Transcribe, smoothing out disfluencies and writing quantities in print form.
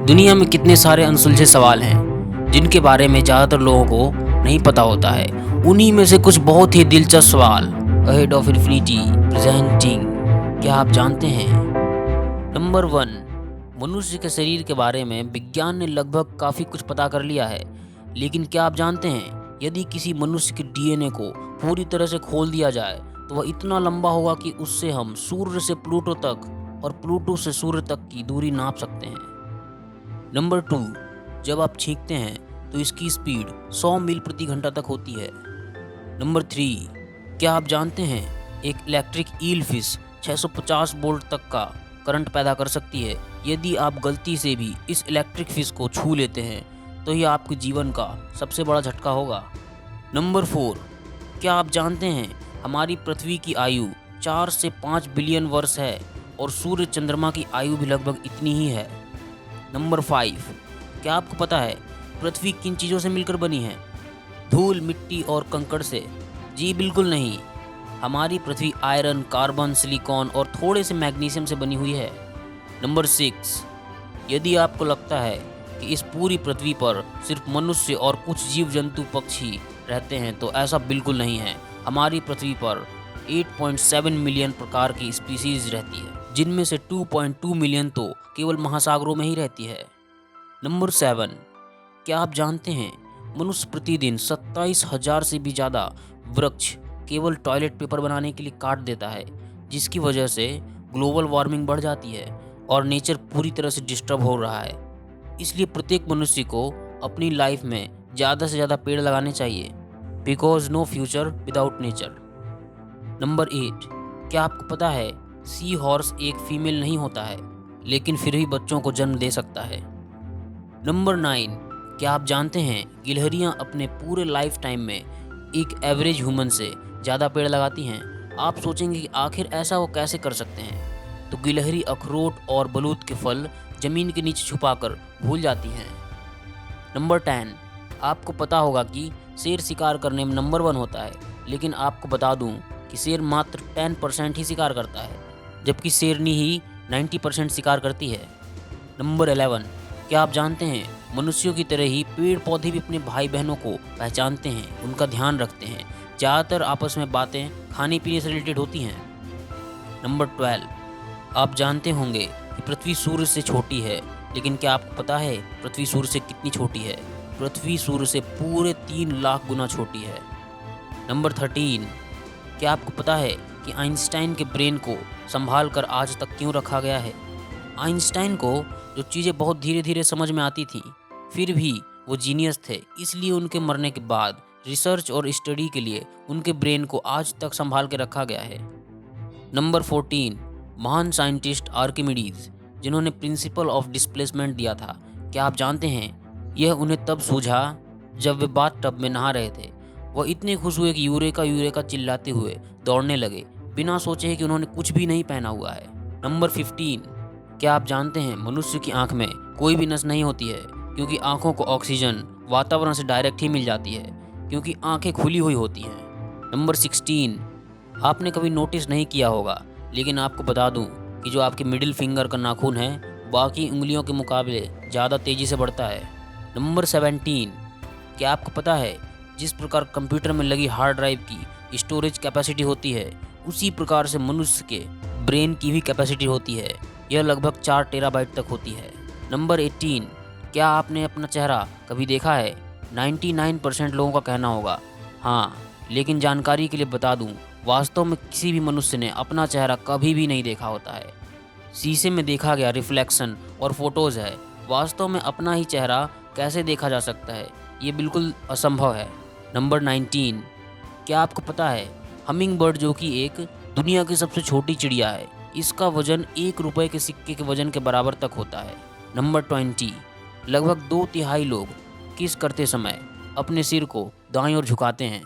दुनिया में कितने सारे अनसुलझे सवाल हैं जिनके बारे में ज़्यादातर लोगों को नहीं पता होता है। उन्हीं में से कुछ बहुत ही दिलचस्प सवाल अहेड ऑफ इन्फिनिटी प्रेजेंटिंग। क्या आप जानते हैं? नंबर 1, मनुष्य के शरीर के बारे में विज्ञान ने लगभग काफ़ी कुछ पता कर लिया है, लेकिन क्या आप जानते हैं यदि किसी मनुष्य के डीएनए को पूरी तरह से खोल दिया जाए तो वह इतना लंबा होगा कि उससे हम सूर्य से प्लूटो तक और प्लूटो से सूर्य तक की दूरी नाप सकते हैं। नंबर 2, जब आप छींकते हैं तो इसकी स्पीड 100 मील प्रति घंटा तक होती है। नंबर 3, क्या आप जानते हैं एक इलेक्ट्रिक ईल फिश 650 वोल्ट तक का करंट पैदा कर सकती है। यदि आप गलती से भी इस इलेक्ट्रिक फिश को छू लेते हैं तो यह आपके जीवन का सबसे बड़ा झटका होगा। नंबर 4, क्या आप जानते हैं हमारी पृथ्वी की आयु 4 से 5 बिलियन वर्ष है और सूर्य चंद्रमा की आयु भी लगभग इतनी ही है। नंबर 5, क्या आपको पता है पृथ्वी किन चीज़ों से मिलकर बनी है? धूल, मिट्टी और कंकड़ से? जी बिल्कुल नहीं। हमारी पृथ्वी आयरन, कार्बन, सिलिकॉन और थोड़े से मैग्नीशियम से बनी हुई है। नंबर 6, यदि आपको लगता है कि इस पूरी पृथ्वी पर सिर्फ मनुष्य और कुछ जीव जंतु पक्षी रहते हैं तो ऐसा बिल्कुल नहीं है। हमारी पृथ्वी पर 8.7 मिलियन प्रकार की स्पीसीज रहती है, जिनमें से 2.2 मिलियन तो केवल महासागरों में ही रहती है। नंबर 7, क्या आप जानते हैं मनुष्य प्रतिदिन 27,000 से भी ज़्यादा वृक्ष केवल टॉयलेट पेपर बनाने के लिए काट देता है, जिसकी वजह से ग्लोबल वार्मिंग बढ़ जाती है और नेचर पूरी तरह से डिस्टर्ब हो रहा है। इसलिए प्रत्येक मनुष्य को अपनी लाइफ में ज़्यादा से ज़्यादा पेड़ लगाने चाहिए, because no future without nature. Number 8, क्या आपको पता है सी हॉर्स एक फीमेल नहीं होता है, लेकिन फिर भी बच्चों को जन्म दे सकता है। नंबर 9, क्या आप जानते हैं गिलहरियां अपने पूरे लाइफ टाइम में एक एवरेज ह्यूमन से ज़्यादा पेड़ लगाती हैं। आप सोचेंगे कि आखिर ऐसा वो कैसे कर सकते हैं, तो गिलहरी अखरोट और बलूत के फल ज़मीन के नीचे छुपाकर भूल जाती हैं। नंबर 10, आपको पता होगा कि शेर शिकार करने में नंबर 1 होता है, लेकिन आपको बता दूं कि शेर मात्र 10% ही शिकार करता है, जबकि शेरनी ही 90% शिकार करती है। नंबर 11, क्या आप जानते हैं मनुष्यों की तरह ही पेड़ पौधे भी अपने भाई बहनों को पहचानते हैं, उनका ध्यान रखते हैं। ज़्यादातर आपस में बातें खाने पीने से रिलेटेड होती हैं। नंबर 12, आप जानते होंगे कि पृथ्वी सूर्य से छोटी है, लेकिन क्या आपको पता है पृथ्वी सूर्य से कितनी छोटी है? पृथ्वी सूर्य से पूरे 3 लाख गुना छोटी है। नंबर 13, क्या आपको पता है कि आइंस्टाइन के ब्रेन को संभाल कर आज तक क्यों रखा गया है? आइंस्टाइन को जो चीज़ें बहुत धीरे धीरे समझ में आती थीं, फिर भी वो जीनियस थे, इसलिए उनके मरने के बाद रिसर्च और स्टडी के लिए उनके ब्रेन को आज तक संभाल के रखा गया है। नंबर 14, महान साइंटिस्ट आर्किमिडीज, जिन्होंने प्रिंसिपल ऑफ डिस्प्लेसमेंट दिया था। क्या आप जानते हैं यह उन्हें तब सूझा जब वे बाथ टब में नहा रहे थे। वह इतने खुश हुए कि यूरेका यूरेका चिल्लाते हुए दौड़ने लगे, बिना सोचे कि उन्होंने कुछ भी नहीं पहना हुआ है। नंबर 15, क्या आप जानते हैं मनुष्य की आंख में कोई भी नस नहीं होती है, क्योंकि आंखों को ऑक्सीजन वातावरण से डायरेक्ट ही मिल जाती है, क्योंकि आंखें खुली हुई होती हैं। नंबर 16, आपने कभी नोटिस नहीं किया होगा, लेकिन आपको बता दूं कि जो आपके मिडिल फिंगर का नाखून है बाकी उंगलियों के मुकाबले ज़्यादा तेज़ी से बढ़ता है। नंबर 17, क्या आपको पता है जिस प्रकार कंप्यूटर में लगी हार्ड ड्राइव की स्टोरेज कैपेसिटी होती है, उसी प्रकार से मनुष्य के ब्रेन की भी कैपेसिटी होती है। यह लगभग 4 टेराबाइट तक होती है। नंबर 18, क्या आपने अपना चेहरा कभी देखा है? 99% लोगों का कहना होगा हाँ, लेकिन जानकारी के लिए बता दूं, वास्तव में किसी भी मनुष्य ने अपना चेहरा कभी भी नहीं देखा होता है। शीशे में देखा गया रिफ्लेक्शन और फोटोज़ है। वास्तव में अपना ही चेहरा कैसे देखा जा सकता है? ये बिल्कुल असंभव है। नंबर 19, क्या आपको पता है हमिंग बर्ड, जो कि एक दुनिया की सबसे छोटी चिड़िया है, इसका वजन 1 रुपये के सिक्के के वजन के बराबर तक होता है। नंबर 20, लगभग 2/3 लोग किस करते समय अपने सिर को दाईं ओर झुकाते हैं।